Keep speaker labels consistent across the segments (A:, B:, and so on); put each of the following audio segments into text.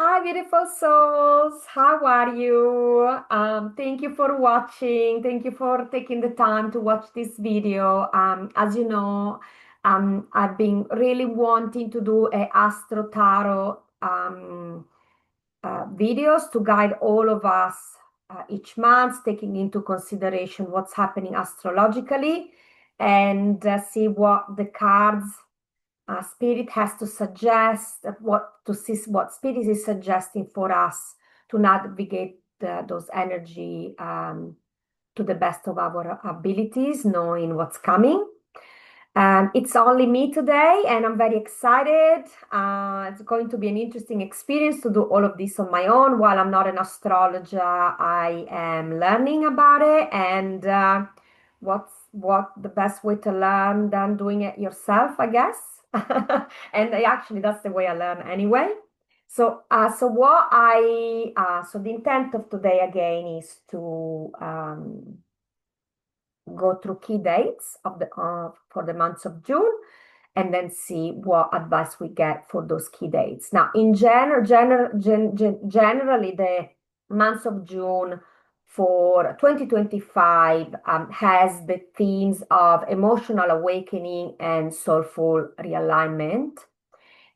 A: Hi, beautiful souls. How are you? Thank you for watching. Thank you for taking the time to watch this video. As you know, I've been really wanting to do a Astro-Tarot videos to guide all of us each month, taking into consideration what's happening astrologically and see what the cards spirit has to suggest what to see what spirit is suggesting for us to navigate those energy to the best of our abilities, knowing what's coming. It's only me today, and I'm very excited. It's going to be an interesting experience to do all of this on my own. While I'm not an astrologer, I am learning about it, and what the best way to learn than doing it yourself, I guess. And actually, that's the way I learn anyway. So the intent of today again is to go through key dates of the for the months of June and then see what advice we get for those key dates. Now, in generally, the months of June for 2025 has the themes of emotional awakening and soulful realignment.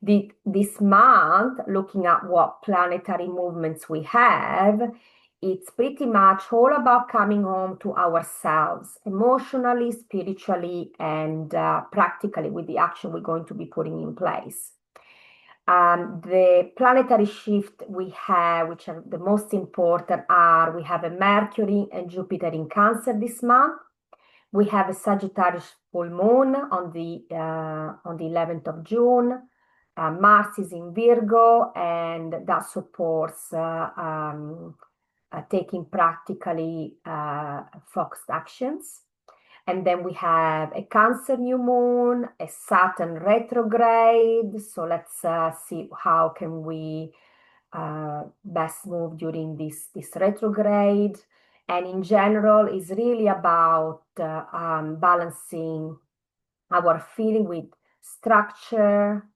A: This month, looking at what planetary movements we have, it's pretty much all about coming home to ourselves emotionally, spiritually, and practically with the action we're going to be putting in place. The planetary shift we have, which are the most important, are we have a Mercury and Jupiter in Cancer this month. We have a Sagittarius full moon on the 11th of June. Mars is in Virgo, and that supports taking practically focused actions. And then we have a Cancer new moon, a Saturn retrograde. So let's see how can we best move during this retrograde. And in general, is really about balancing our feeling with structure,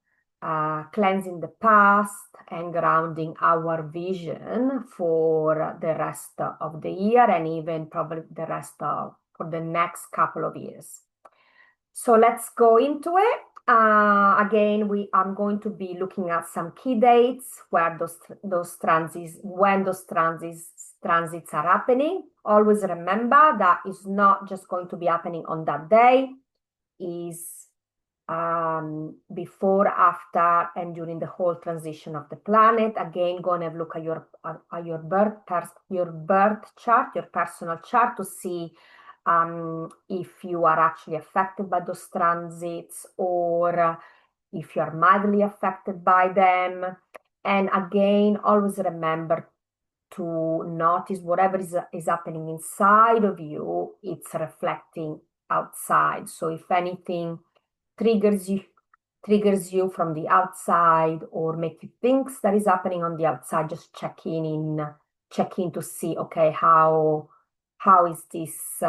A: cleansing the past, and grounding our vision for the rest of the year and even probably the rest of for the next couple of years. So let's go into it. Again, I'm going to be looking at some key dates where those transits, when those transits are happening. Always remember that is not just going to be happening on that day, is before, after, and during the whole transition of the planet. Again, go and have a look at your birth chart, your personal chart, to see if you are actually affected by those transits or if you are mildly affected by them. And again, always remember to notice whatever is happening inside of you, it's reflecting outside. So if anything triggers you from the outside or make you think that is happening on the outside, just check in to see, okay, how is this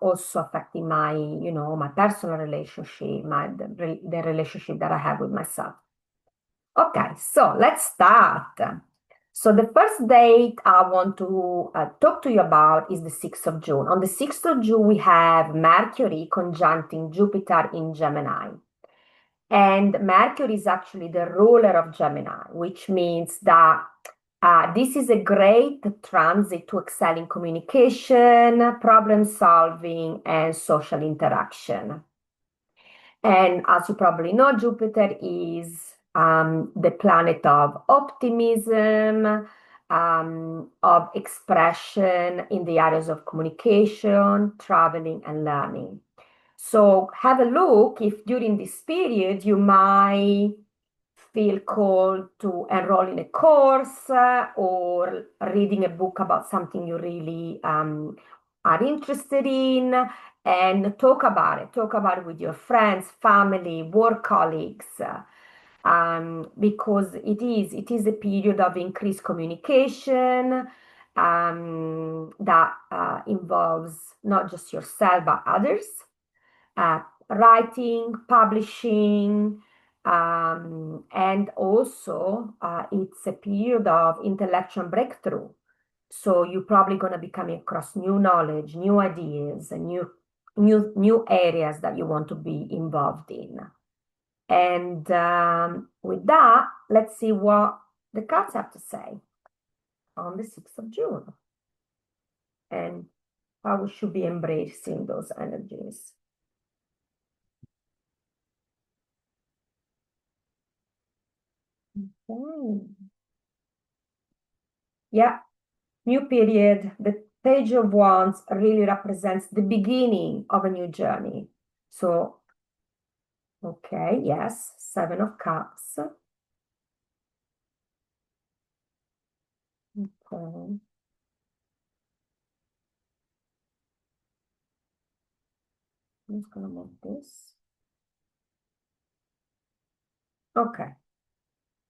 A: also affecting my my personal relationship, the relationship that I have with myself. Okay, so let's start. So the first date I want to talk to you about is the 6th of June. On the 6th of June, we have Mercury conjuncting Jupiter in Gemini. And Mercury is actually the ruler of Gemini, which means that this is a great transit to excel in communication, problem solving, and social interaction. And as you probably know, Jupiter is the planet of optimism, of expression in the areas of communication, traveling, and learning. So have a look if during this period you might feel called to enroll in a course or reading a book about something you really are interested in, and talk about it. Talk about it with your friends, family, work colleagues, because it is a period of increased communication that involves not just yourself but others. Writing, publishing, And also, it's a period of intellectual breakthrough. So you're probably going to be coming across new knowledge, new ideas, and new areas that you want to be involved in. And with that, let's see what the cards have to say on the 6th of June and how we should be embracing those energies. Okay. Yeah, new period. The Page of Wands really represents the beginning of a new journey. So, okay, yes, Seven of Cups. Okay. I'm just gonna move this. Okay.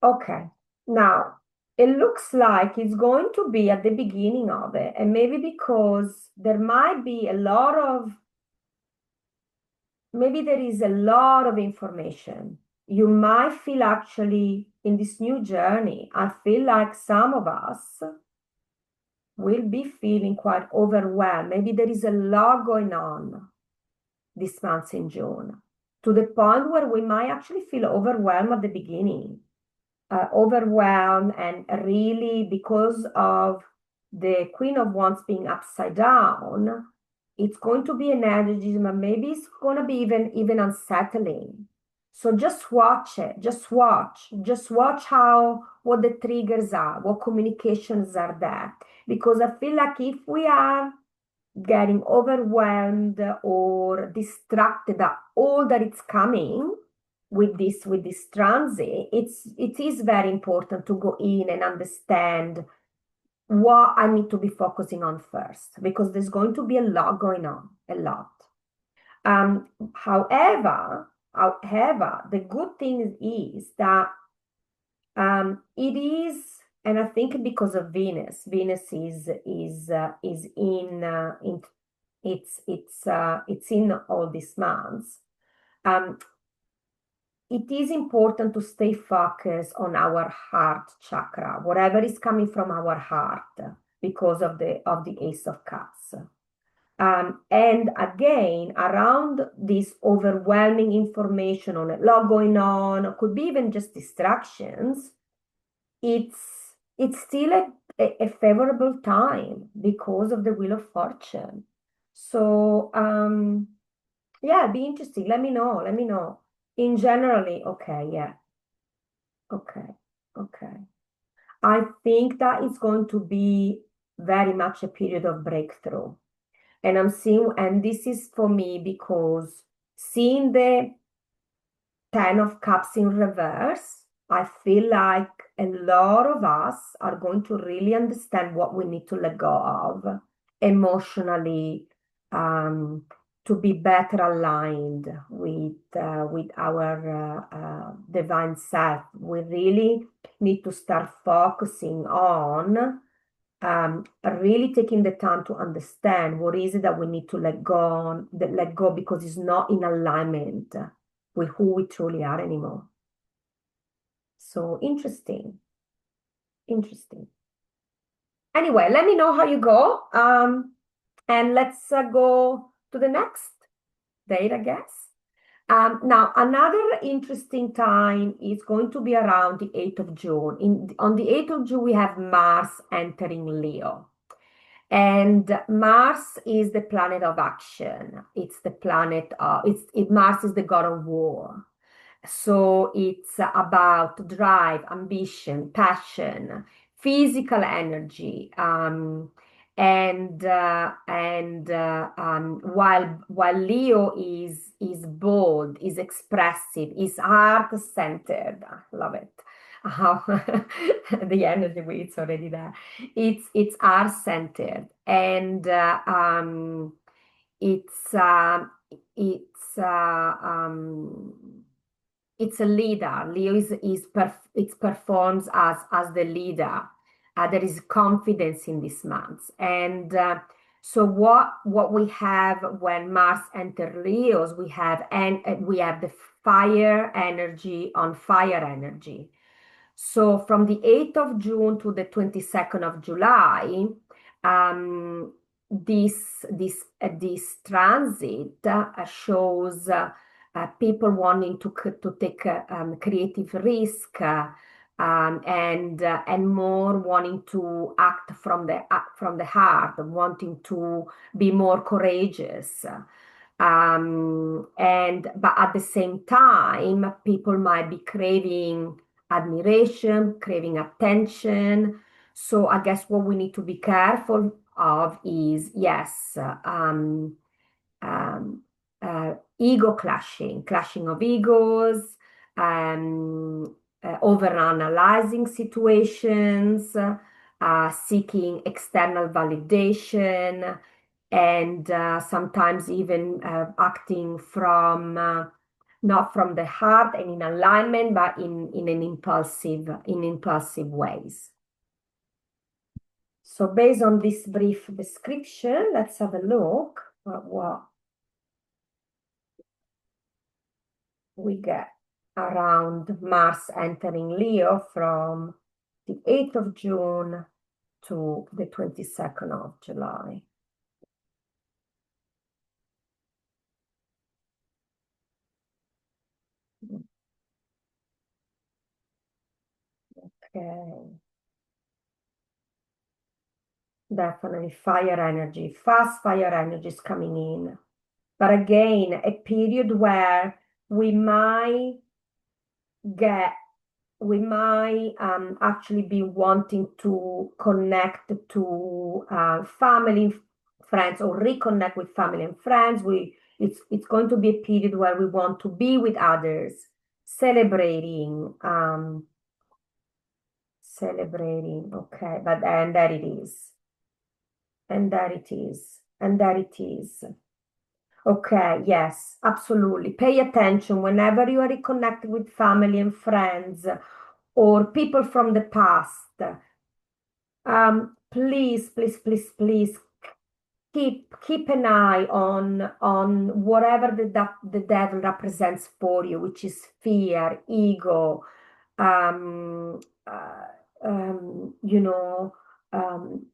A: Okay. Now, it looks like it's going to be at the beginning of it, and maybe because there might be a lot of, maybe there is a lot of information. You might feel actually in this new journey, I feel like some of us will be feeling quite overwhelmed. Maybe there is a lot going on this month in June, to the point where we might actually feel overwhelmed at the beginning. Overwhelmed, and really because of the Queen of Wands being upside down, it's going to be an energy, but maybe it's going to be even unsettling. So just watch it, just watch how, what the triggers are, what communications are there. Because I feel like if we are getting overwhelmed or distracted at all that it's coming with this transit, it is very important to go in and understand what I need to be focusing on first, because there's going to be a lot going on, a lot. However, the good thing is that it is, and I think because of Venus is in it's in all these months. It is important to stay focused on our heart chakra, whatever is coming from our heart, because of the Ace of Cups. And again, around this overwhelming information on a lot going on, could be even just distractions, it's still a favorable time because of the Wheel of Fortune. So yeah, be interesting. Let me know. Let me know. In generally, okay, yeah. Okay. Okay. I think that is going to be very much a period of breakthrough. And I'm seeing, and this is for me because seeing the Ten of Cups in reverse, I feel like a lot of us are going to really understand what we need to let go of emotionally, um, to be better aligned with our divine self. We really need to start focusing on really taking the time to understand what is it that we need to let go because it's not in alignment with who we truly are anymore. So interesting, interesting. Anyway, let me know how you go. And let's go to the next date, I guess. Now, another interesting time is going to be around the 8th of June. On the 8th of June, we have Mars entering Leo. And Mars is the planet of action. It's the planet of, Mars is the god of war. So it's about drive, ambition, passion, physical energy. While Leo is bold, is expressive, is heart-centered. I love it. How the energy it's already there. It's heart-centered, and it's it's it's a leader. Leo it performs as the leader. There is confidence in this month, and So what we have when Mars enter Leos, we have the fire energy on fire energy. So from the 8th of June to the 22nd of July, um, this transit shows people wanting to take creative risk, and more wanting to act from the heart, wanting to be more courageous. And but at the same time, people might be craving admiration, craving attention. So I guess what we need to be careful of is, yes, um, ego clashing, clashing of egos, over-analyzing situations, seeking external validation, and sometimes even acting from not from the heart and in alignment, but in impulsive ways. So based on this brief description, let's have a look at what we get around Mars entering Leo from the 8th of June to the 22nd of July. Okay. Definitely fire energy, fast fire energy is coming in. But again, a period where we might get, we might actually be wanting to connect to family, friends, or reconnect with family and friends. It's going to be a period where we want to be with others, celebrating, celebrating. Okay, but and there it is. And there it is. And there it is. Okay, yes, absolutely. Pay attention whenever you are reconnected with family and friends or people from the past. Please, please, please, please keep an eye on whatever the devil represents for you, which is fear, ego, um, uh, you know, um,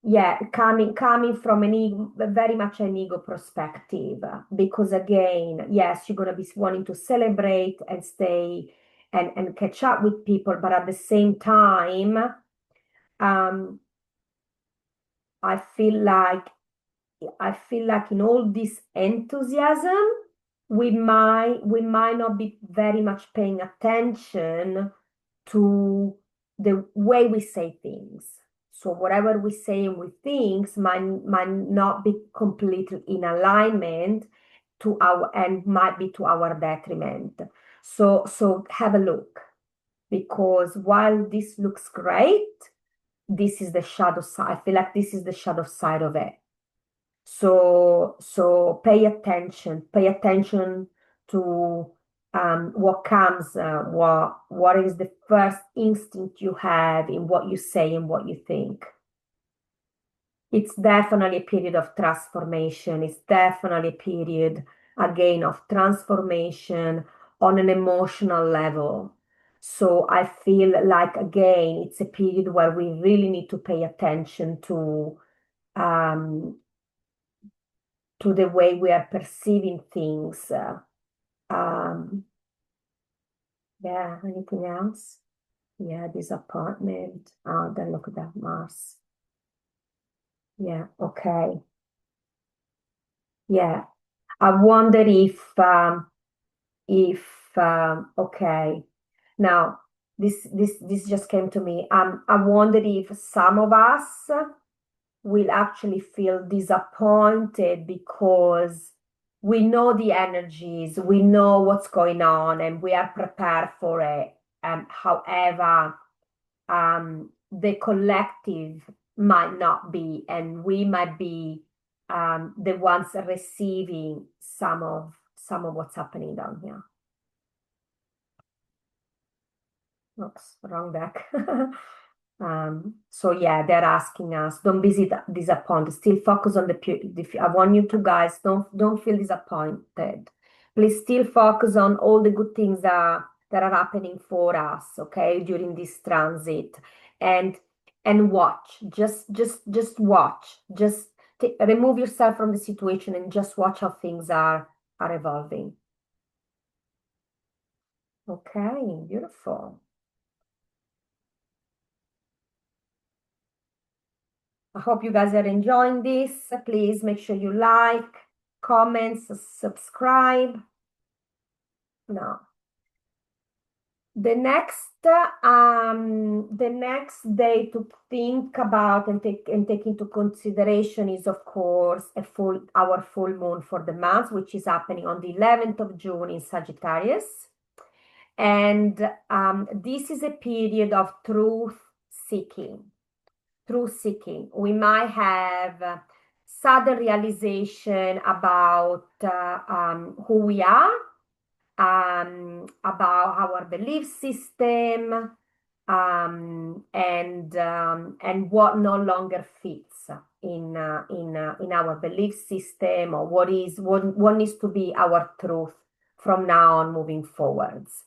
A: yeah, coming from an ego, very much an ego perspective, because again, yes, you're gonna be wanting to celebrate and stay and catch up with people, but at the same time, um, I feel like I feel like in all this enthusiasm, we might not be very much paying attention to the way we say things. So whatever we say and we think might not be completely in alignment to our and might be to our detriment. So have a look, because while this looks great, this is the shadow side. I feel like this is the shadow side of it. So pay attention to what comes, what is the first instinct you have in what you say and what you think. It's definitely a period of transformation. It's definitely a period, again, of transformation on an emotional level. So I feel like, again, it's a period where we really need to pay attention um, to the way we are perceiving things. Um, yeah, anything else? Yeah, disappointment. Then look at that Mars. Yeah, okay. Yeah. I wonder if okay. Now this just came to me. I wonder if some of us will actually feel disappointed because we know the energies, we know what's going on, and we are prepared for it. However, the collective might not be, and we might be the ones receiving some of what's happening down here. Oops, wrong deck. So yeah, they're asking us, don't be disappointed. Still focus on I want you to guys, don't feel disappointed. Please still focus on all the good things that are happening for us, okay, during this transit. And watch. Just watch. Just remove yourself from the situation and just watch how things are evolving. Okay, beautiful. I hope you guys are enjoying this. Please make sure you like, comment, subscribe. No. The next day to think about and take into consideration is, of course, our full moon for the month, which is happening on the 11th of June in Sagittarius. And this is a period of seeking. Truth seeking. We might have sudden realization about who we are, about our belief system, and what no longer fits in our belief system, or what needs to be our truth from now on moving forwards.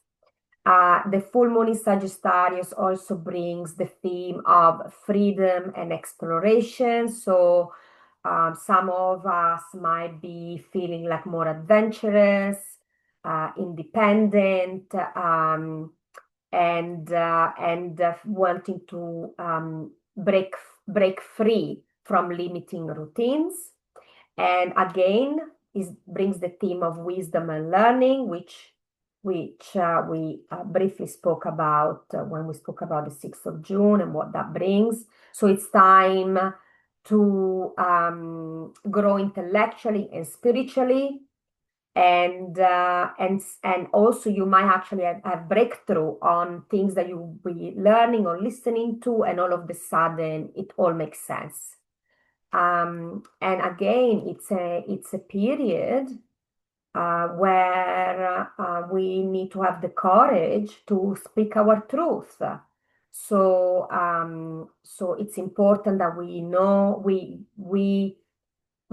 A: The full moon in Sagittarius also brings the theme of freedom and exploration. So some of us might be feeling like more adventurous, independent, and wanting to break free from limiting routines. And again, it brings the theme of wisdom and learning, which we briefly spoke about when we spoke about the 6th of June and what that brings. So it's time to grow intellectually and spiritually. And also you might actually have breakthrough on things that you'll be learning or listening to, and all of a sudden it all makes sense. And again, it's a period where we need to have the courage to speak our truth. So it's important that we know we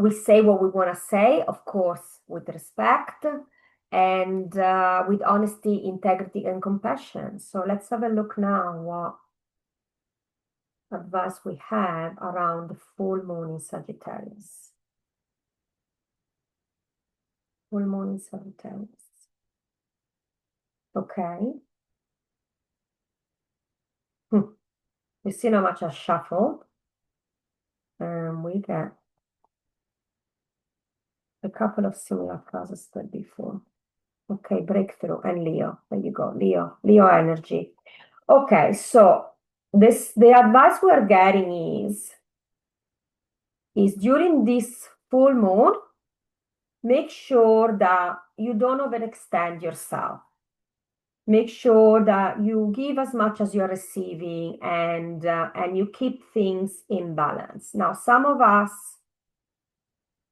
A: say what we want to say, of course, with respect and with honesty, integrity, and compassion. So let's have a look now what advice we have around the full moon in Sagittarius. Full moon in Sagittarius. Okay. You see how much I shuffled? And we get a couple of similar cards as said before. Okay, breakthrough and Leo. There you go, Leo energy. Okay, so the advice we are getting is during this full moon, make sure that you don't overextend yourself. Make sure that you give as much as you're receiving, and you keep things in balance. Now, some of us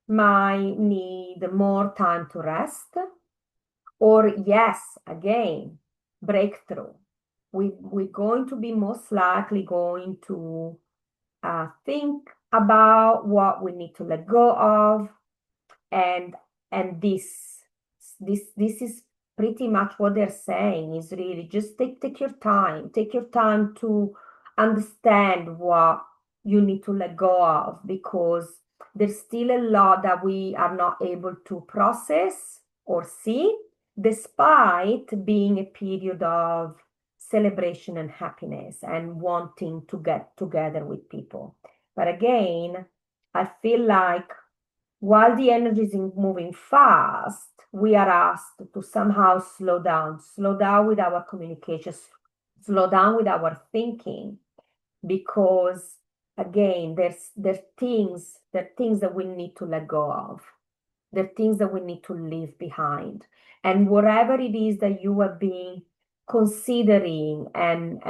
A: might need more time to rest, or yes, again, breakthrough. We're going to be most likely going to think about what we need to let go of, and this is pretty much what they're saying, is really just take your time. Take your time to understand what you need to let go of, because there's still a lot that we are not able to process or see, despite being a period of celebration and happiness and wanting to get together with people. But again, I feel like while the energy is moving fast, we are asked to somehow slow down with our communications, slow down with our thinking, because again, there are things that we need to let go of. There are things that we need to leave behind. And whatever it is that you have been considering and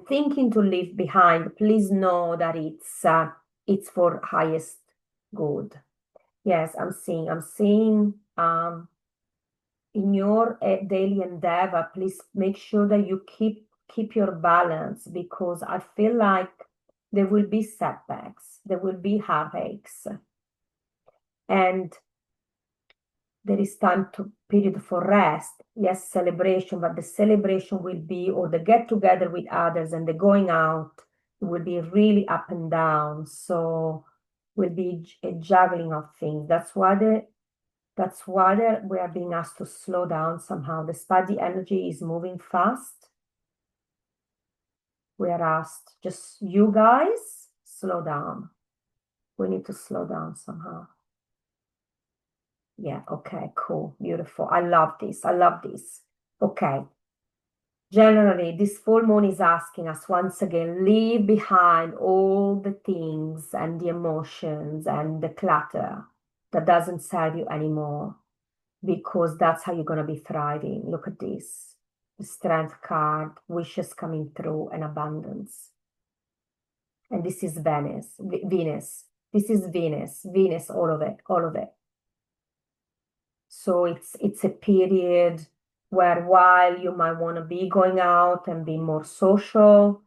A: thinking to leave behind, please know that it's for highest good. Yes, I'm seeing in your daily endeavor, please make sure that you keep keep your balance, because I feel like there will be setbacks, there will be heartaches, and there is time to period for rest. Yes, celebration, but the celebration will be, or the get together with others and the going out, it will be really up and down. So will be a juggling of things. That's why we are being asked to slow down somehow. Despite the energy is moving fast, we are asked, just you guys, slow down. We need to slow down somehow. Yeah, okay, cool, beautiful. I love this. I love this. Okay. Generally, this full moon is asking us once again, leave behind all the things and the emotions and the clutter that doesn't serve you anymore, because that's how you're going to be thriving. Look at this. The Strength card, wishes coming through, and abundance. And this is Venus. This is Venus, all of it, all of it. So it's a period where, while you might want to be going out and be more social,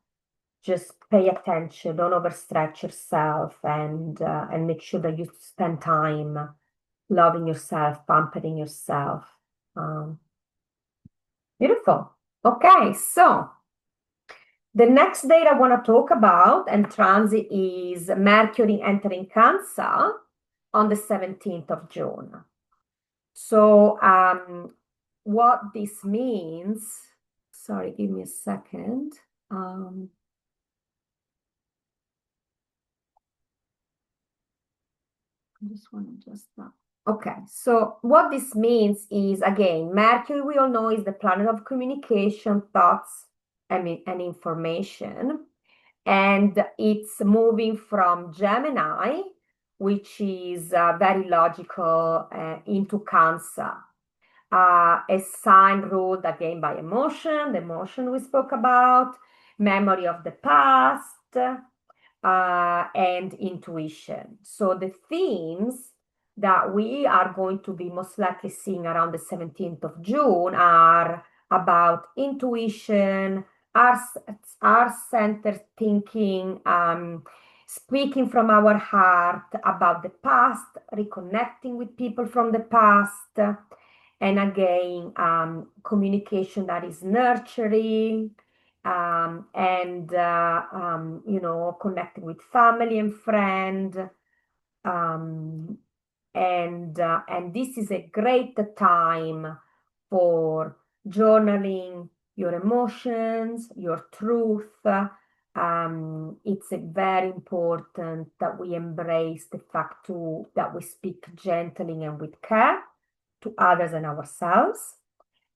A: just pay attention, don't overstretch yourself, and make sure that you spend time loving yourself, pampering yourself. Beautiful. Okay, so the next date I want to talk about and transit is Mercury entering Cancer on the 17th of June. So what this means, sorry, give me a second. I just want to adjust that. Okay, so what this means is, again, Mercury, we all know, is the planet of communication, thoughts, and information. And it's moving from Gemini, which is very logical, into Cancer. A sign ruled again by emotion, the emotion we spoke about, memory of the past, and intuition. So the themes that we are going to be most likely seeing around the 17th of June are about intuition, our-centered thinking, speaking from our heart about the past, reconnecting with people from the past, and again, communication that is nurturing, and connecting with family and friend, and this is a great time for journaling your emotions, your truth. It's a very important that we embrace the fact that we speak gently and with care to others and ourselves.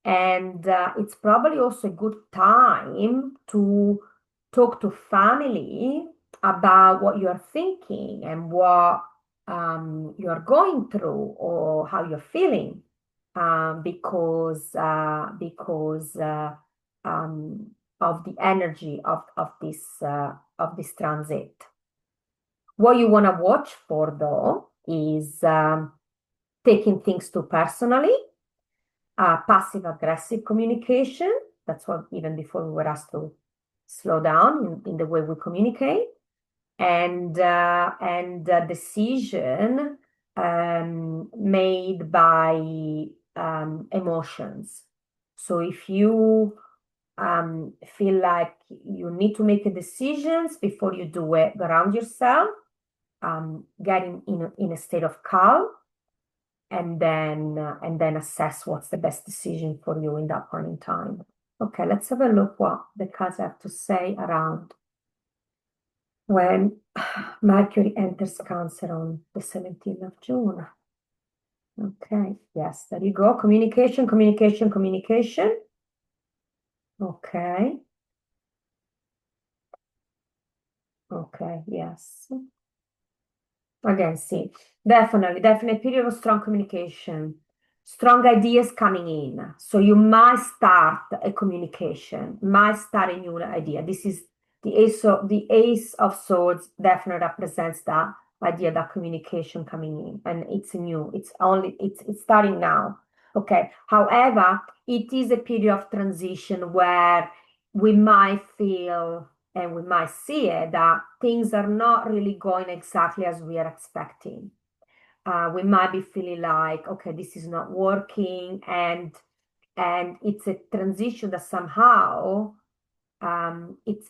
A: And it's probably also a good time to talk to family about what you're thinking and what you're going through or how you're feeling, because of the energy of this transit. What you want to watch for, though, is taking things too personally, passive aggressive communication. That's what, even before we were asked to slow down in the way we communicate, and decision made by emotions. So if you feel like you need to make a decisions before you do it, ground yourself, get in a state of calm, and then assess what's the best decision for you in that point in time. Okay, let's have a look what the cards have to say around when Mercury enters Cancer on the 17th of June. Okay, yes, there you go. Communication, communication, communication. Okay. Okay, yes. Again, see, definitely period of strong communication, strong ideas coming in. So you might start a communication, might start a new idea. This is the Ace of Swords definitely represents that idea, that communication coming in, and it's new. It's starting now. Okay. However, it is a period of transition where we might feel and we might see it that things are not really going exactly as we are expecting. We might be feeling like, okay, this is not working, and it's a transition that somehow it's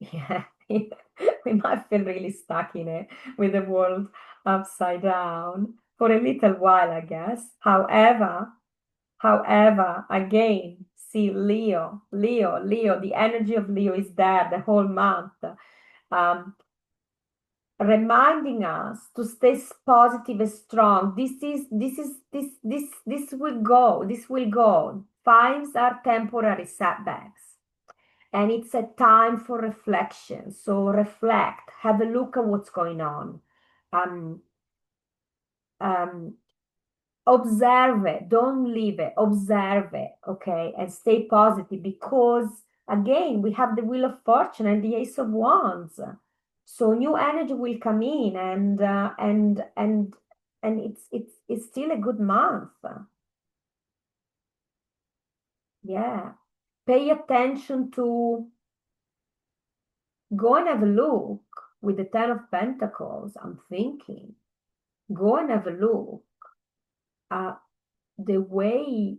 A: yeah, we might feel really stuck in it with the world upside down for a little while, I guess. However, again, see Leo, the energy of Leo is there the whole month, um, reminding us to stay positive and strong. This will go, this will go. Times are temporary setbacks. And it's a time for reflection. So reflect, have a look at what's going on. Um, um, Observe it, don't leave it, observe it, okay, and stay positive because again, we have the Wheel of Fortune and the Ace of Wands. So new energy will come in and it's still a good month. Yeah. Pay attention to go and have a look with the Ten of Pentacles, I'm thinking. Go and have a look at the way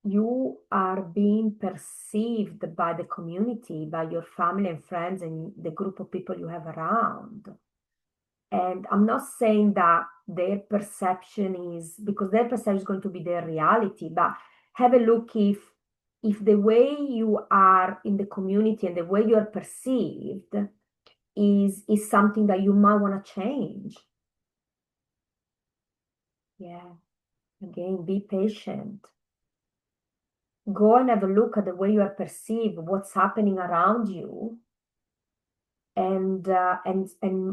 A: you are being perceived by the community, by your family and friends, and the group of people you have around. And I'm not saying that their perception is because their perception is going to be their reality, but have a look if the way you are in the community and the way you are perceived is something that you might want to change. Yeah. Again, be patient. Go and have a look at the way you are perceived, what's happening around you, and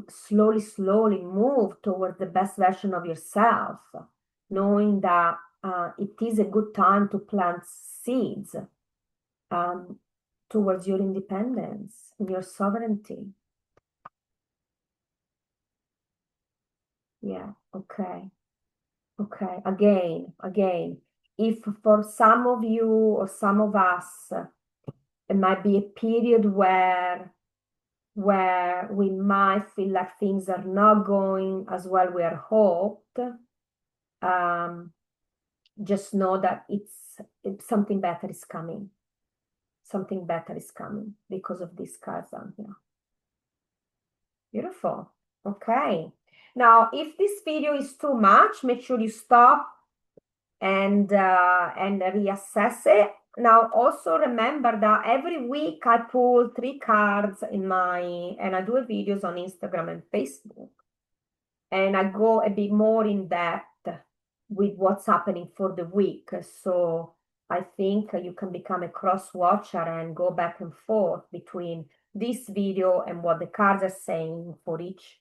A: slowly move towards the best version of yourself, knowing that it is a good time to plant seeds um, towards your independence and your sovereignty. Yeah, okay. Okay, again, if for some of you or some of us, it might be a period where we might feel like things are not going as well we are hoped, just know that it's something better is coming. Something better is coming because of these cards on here. Beautiful. Okay. Now, if this video is too much, make sure you stop and reassess it. Now, also remember that every week I pull 3 cards and I do videos on Instagram and Facebook. And I go a bit more in depth with what's happening for the week. So I think you can become a cross watcher and go back and forth between this video and what the cards are saying for each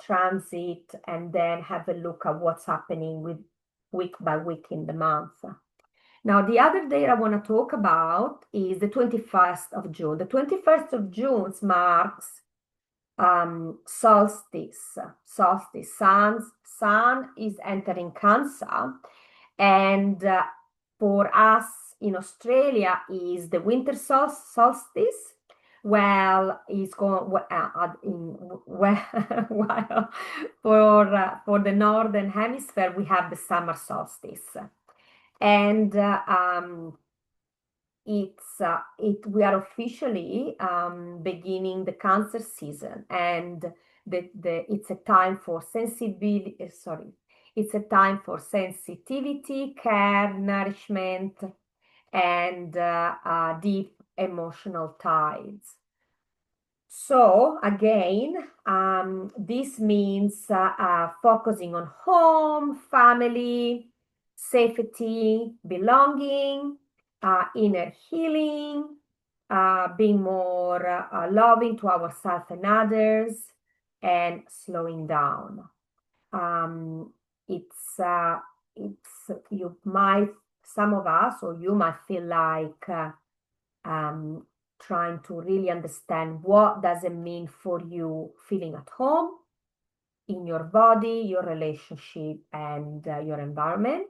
A: transit, and then have a look at what's happening with week by week in the month. Now, the other day I want to talk about is the 21st of June. The 21st of June marks solstice. Sun is entering Cancer, and for us in Australia is the winter solstice. Well, it's going while for the northern hemisphere we have the summer solstice, and we are officially beginning the Cancer season, and it's a time for sensibility. Sorry, it's a time for sensitivity, care, nourishment, and deep emotional ties. So again, this means focusing on home, family, safety, belonging, inner healing, being more loving to ourselves and others, and slowing down. You might, some of us, or you might feel like trying to really understand what does it mean for you feeling at home in your body, your relationship, and your environment.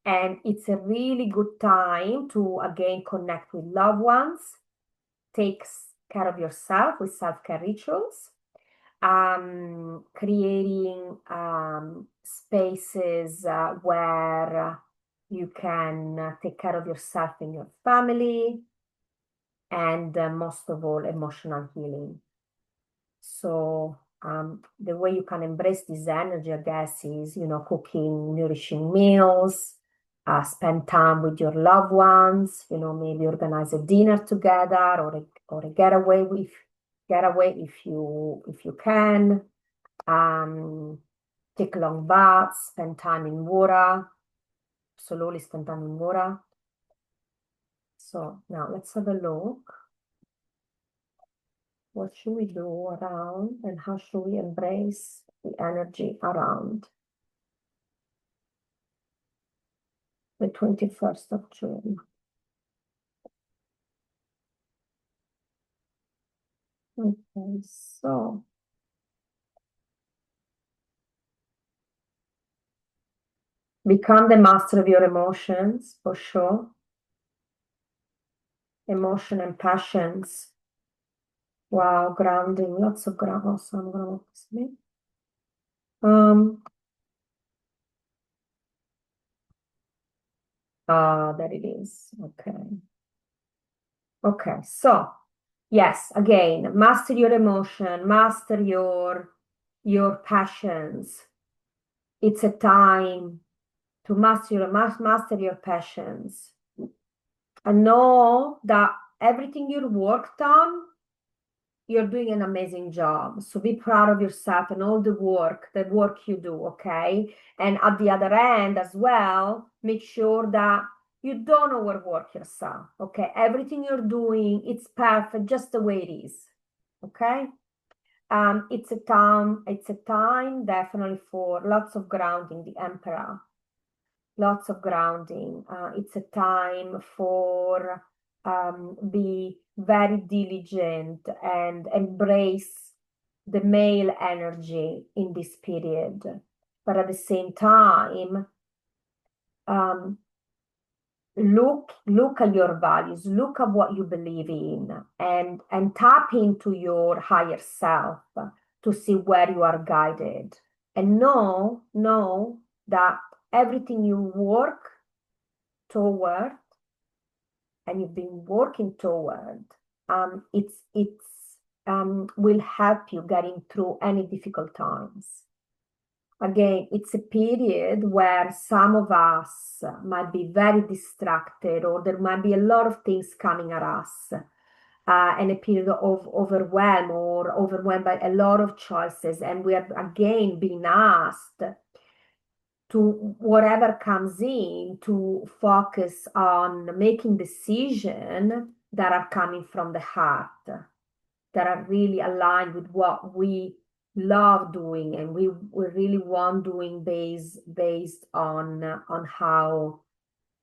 A: And it's a really good time to, again, connect with loved ones, take care of yourself with self-care rituals, creating spaces where you can take care of yourself and your family, and most of all, emotional healing. So the way you can embrace this energy, I guess, is, cooking nourishing meals, spend time with your loved ones, maybe organize a dinner together, or a getaway if you can. Take long baths, spend time in water, slowly spend time in water. So now let's have a look. What should we do around, and how should we embrace the energy around the 21st of June? Okay, so become the master of your emotions, for sure. Emotion and passions. Wow, grounding, lots of ground. Also, I'm gonna work this a bit. There it is. Okay. Okay, so yes, again, master your emotion, master your passions. It's a time to master your passions, and know that everything you worked on, you're doing an amazing job. So be proud of yourself and all the work you do, okay? And at the other end as well, make sure that you don't overwork yourself, okay? Everything you're doing, it's perfect just the way it is, okay? It's a time definitely for lots of grounding, the Emperor. Lots of grounding. It's a time for be very diligent and embrace the male energy in this period. But at the same time, um, look at your values, look at what you believe in, and tap into your higher self to see where you are guided. And know that everything you work toward and you've been working toward, it's will help you getting through any difficult times. Again, it's a period where some of us might be very distracted, or there might be a lot of things coming at us, and a period of overwhelmed by a lot of choices. And we are again being asked to, whatever comes in, to focus on making decisions that are coming from the heart, that are really aligned with what we love doing and we really want doing, based on how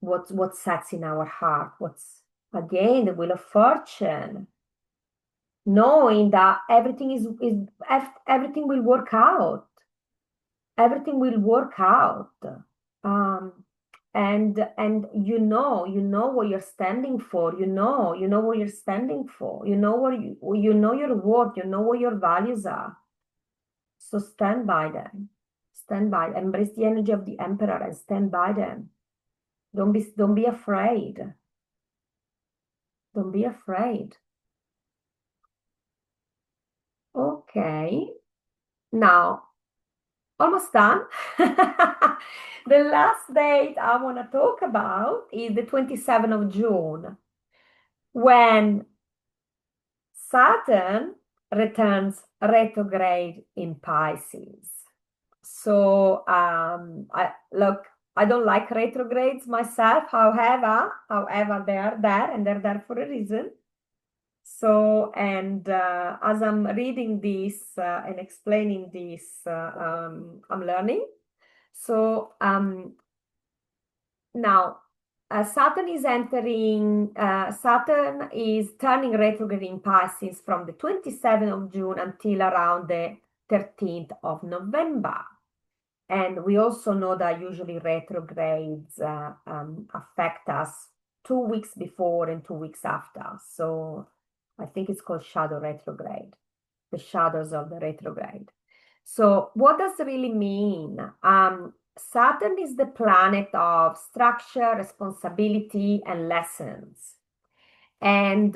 A: what sets in our heart, what's again the will of fortune, knowing that everything will work out. Everything will work out. Um, and you know what you're standing for. You know what you're standing for. You know your worth. You know what your values are. So stand by them. Stand by. Embrace the energy of the Emperor and stand by them. Don't be afraid. Don't be afraid. Okay. Now, almost done. The last date I want to talk about is the 27th of June, when Saturn returns retrograde in Pisces. So I don't like retrogrades myself. However, they are there and they're there for a reason. So, and as I'm reading this and explaining this, I'm learning. So now Saturn is turning retrograde in Pisces from the 27th of June until around the 13th of November. And we also know that usually retrogrades affect us 2 weeks before and 2 weeks after. So I think it's called shadow retrograde, the shadows of the retrograde. So what does it really mean? Saturn is the planet of structure, responsibility, and lessons. And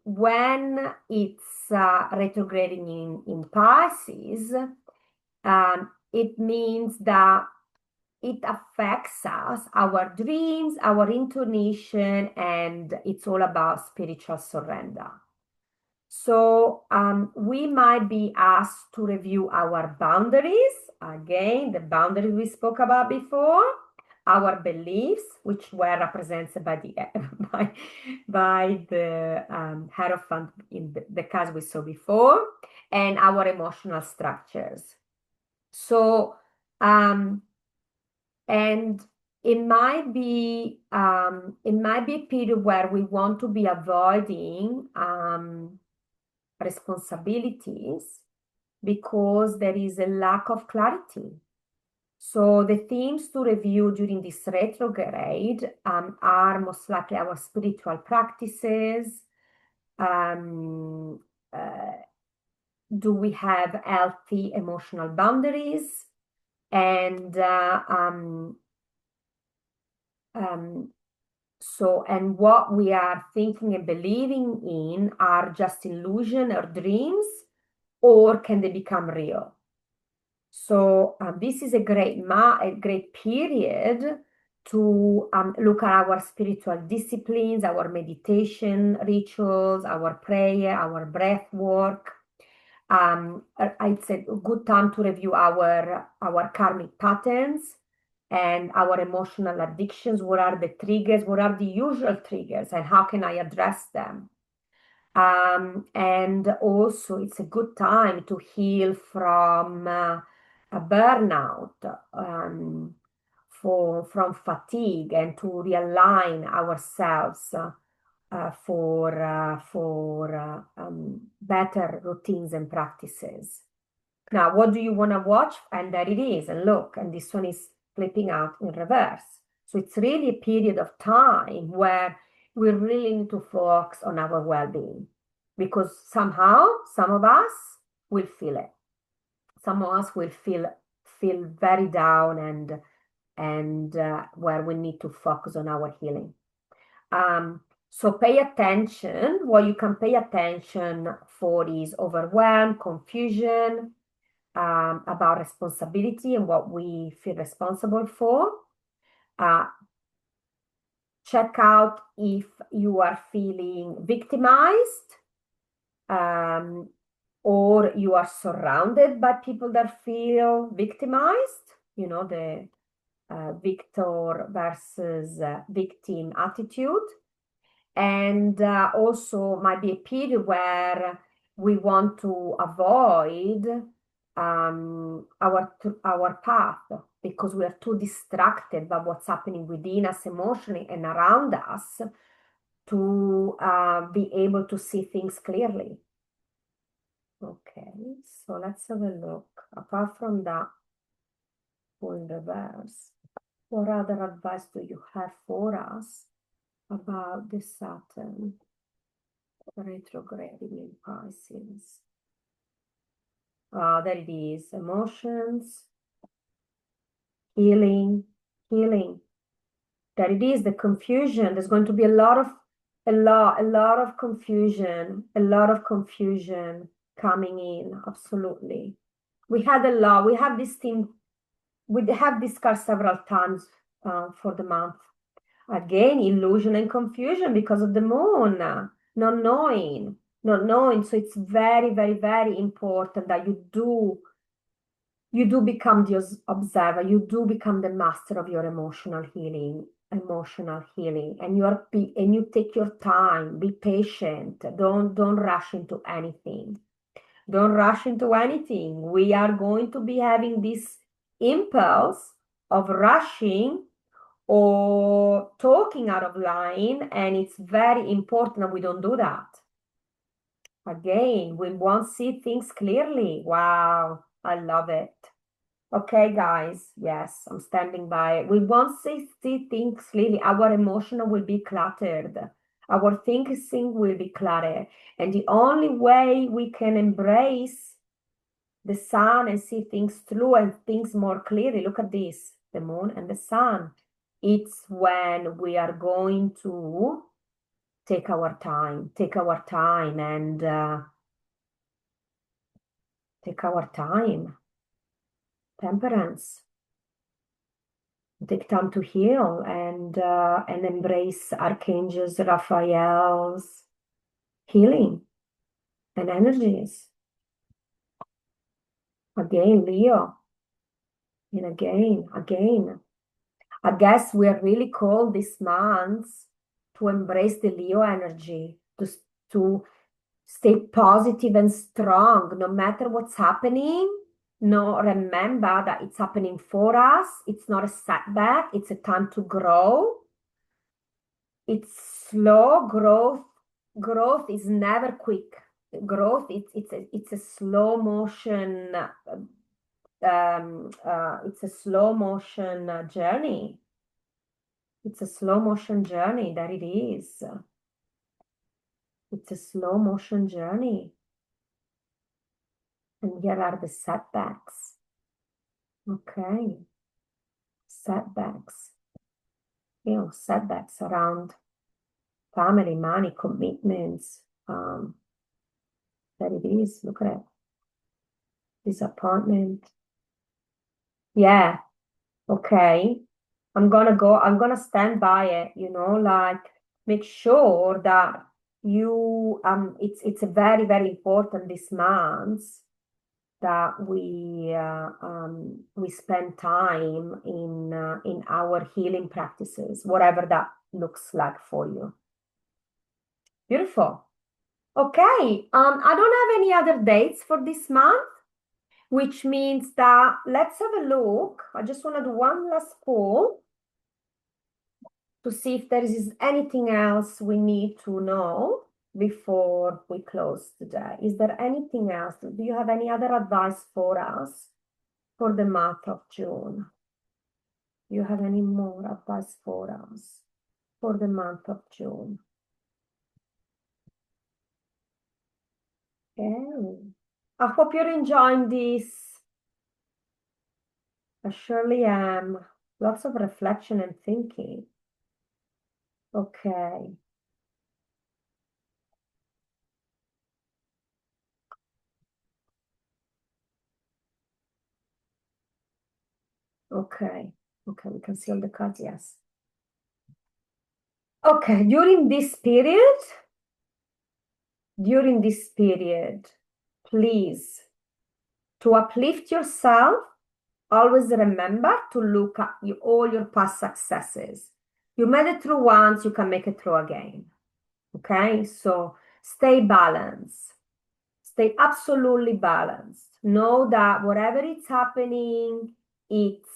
A: when it's retrograding in Pisces, it means that it affects us, our dreams, our intuition, and it's all about spiritual surrender. So we might be asked to review our boundaries, again, the boundaries we spoke about before, our beliefs, which were represented by the by the Hierophant in the case we saw before, and our emotional structures. So, and it might be a period where we want to be avoiding responsibilities because there is a lack of clarity. So the themes to review during this retrograde are most likely our spiritual practices. Do we have healthy emotional boundaries? And and what we are thinking and believing in are just illusion or dreams, or can they become real? So this is a great period to look at our spiritual disciplines, our meditation rituals, our prayer, our breath work. It's a good time to review our karmic patterns and our emotional addictions. What are the triggers? What are the usual triggers? And how can I address them? And also, it's a good time to heal from a burnout, from fatigue, and to realign ourselves for better routines and practices. Now, what do you want to watch? And there it is. And look, and this one is flipping out in reverse. So it's really a period of time where we really need to focus on our well-being, because somehow some of us will feel it. Some of us will feel very down and where we need to focus on our healing. So pay attention. What you can pay attention for is overwhelm, confusion, about responsibility and what we feel responsible for. Check out if you are feeling victimized, or you are surrounded by people that feel victimized, the victor versus victim attitude. And also might be a period where we want to avoid our path because we are too distracted by what's happening within us emotionally and around us to be able to see things clearly. Okay, so let's have a look. Apart from that, go in reverse. What other advice do you have for us about the Saturn retrograding in Pisces? There it is. Emotions, healing. There it is, the confusion. There's going to be a lot of confusion, coming in. Absolutely. We had a lot. We have this theme. We have discussed several times for the month. Again, illusion and confusion because of the moon, not knowing. So it's very, very, very important that you do become the observer. You do become the master of your emotional healing, and you take your time. Be patient. Don't rush into anything. Don't rush into anything. We are going to be having this impulse of rushing or talking out of line, and it's very important that we don't do that. Again, we won't see things clearly. Wow, I love it. Okay, guys. Yes, I'm standing by. We won't see things clearly. Our emotion will be cluttered. Our thinking will be cluttered. And the only way we can embrace the sun and see things through and things more clearly. Look at this, the moon and the sun. It's when we are going to take our time and take our time. Temperance. Take time to heal and embrace Archangel Raphael's healing and energies. Again, Leo, and again. I guess we are really called this month to embrace the Leo energy, to stay positive and strong, no matter what's happening. No, remember that it's happening for us. It's not a setback. It's a time to grow. It's slow growth. Growth is never quick. Growth, it's a slow motion. It's a slow motion journey. It's a slow motion journey that it is. It's a slow motion journey. And here are the setbacks. Okay. Setbacks. Setbacks around family, money, commitments. That it is. Look at it. Disappointment. Yeah. Okay. I'm gonna stand by it, like make sure that it's a very, very important this month that we spend time in our healing practices, whatever that looks like for you. Beautiful. Okay, I don't have any other dates for this month, which means that let's have a look. I just want to do one last poll to see if there is anything else we need to know before we close today. Is there anything else? Do you have any other advice for us for the month of June? Do you have any more advice for us for the month of June? Okay. I hope you're enjoying this. I surely am. Lots of reflection and thinking. Okay. Okay. Okay, we can see all the cards, yes. Okay, during this period, please, to uplift yourself, always remember to look at all your past successes. You made it through once, you can make it through again. Okay, so stay balanced. Stay absolutely balanced. Know that whatever is happening, it's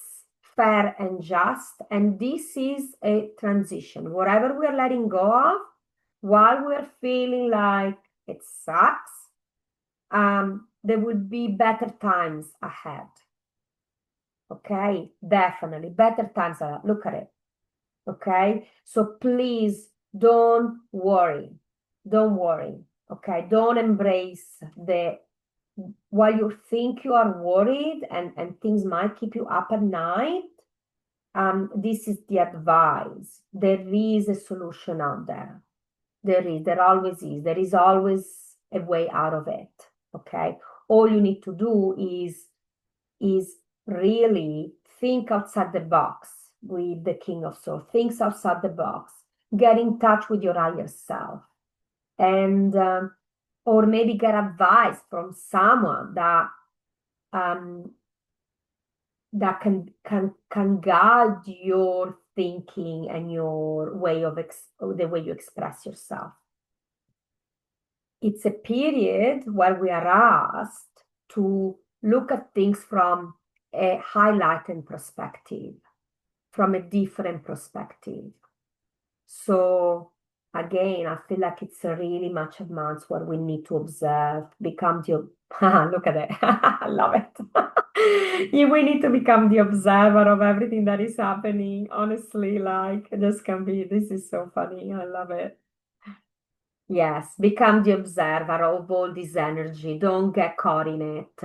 A: fair and just. And this is a transition. Whatever we're letting go of, while we're feeling like it sucks, there will be better times ahead. Okay, definitely better times ahead. Look at it. Okay, so please don't worry. Don't worry. Okay, don't embrace while you think you are worried and things might keep you up at night. This is the advice. There is a solution out there. There always is. There is always a way out of it. Okay. All you need to do is really think outside the box with the King of Swords. Think outside the box. Get in touch with your higher self. And or maybe get advice from someone that that can guide your thinking and your way of the way you express yourself. It's a period where we are asked to look at things from a highlighted perspective, from a different perspective. So again, I feel like it's a really much of months where we need to observe, become your look at it. I love it. We need to become the observer of everything that is happening. Honestly, like this can be, this is so funny. I love it. Yes, become the observer of all this energy. Don't get caught in it.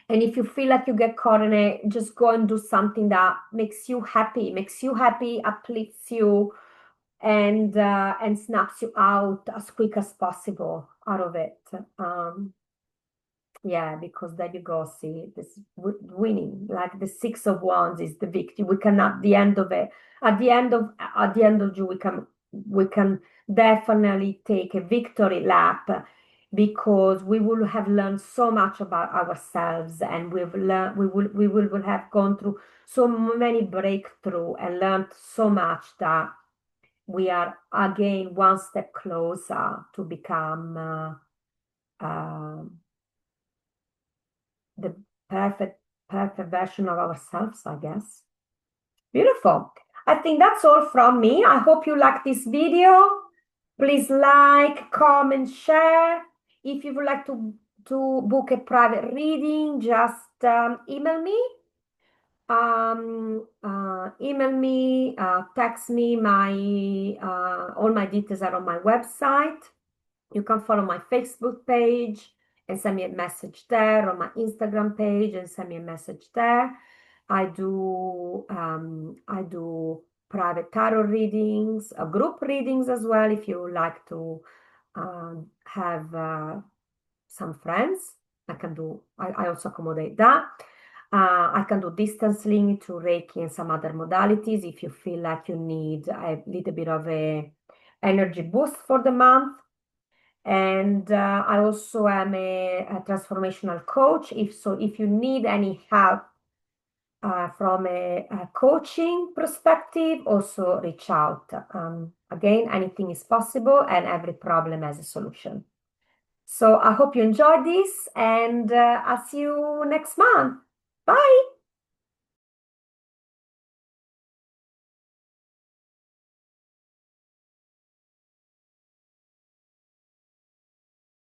A: And if you feel like you get caught in it, just go and do something that makes you happy, uplifts you, and snaps you out as quick as possible out of it. Yeah, because there you go. See, this winning, like the Six of Wands is the victory. We can at the end of it, at the end of June, we can definitely take a victory lap because we will have learned so much about ourselves, and we will have gone through so many breakthrough and learned so much that we are again one step closer to become the perfect perfect version of ourselves, I guess. Beautiful. I think that's all from me. I hope you like this video. Please like, comment, share. If you would like to book a private reading, just email me, text me. My all my details are on my website. You can follow my Facebook page and send me a message there, or my Instagram page and send me a message there. I do private tarot readings, group readings as well. If you like to have some friends, I also accommodate that. I can do distance healing to Reiki and some other modalities if you feel like you need a little bit of a energy boost for the month. And I also am a transformational coach. If you need any help from a coaching perspective, also reach out. Again, anything is possible and every problem has a solution. So I hope you enjoyed this, and I'll see you next month. Bye.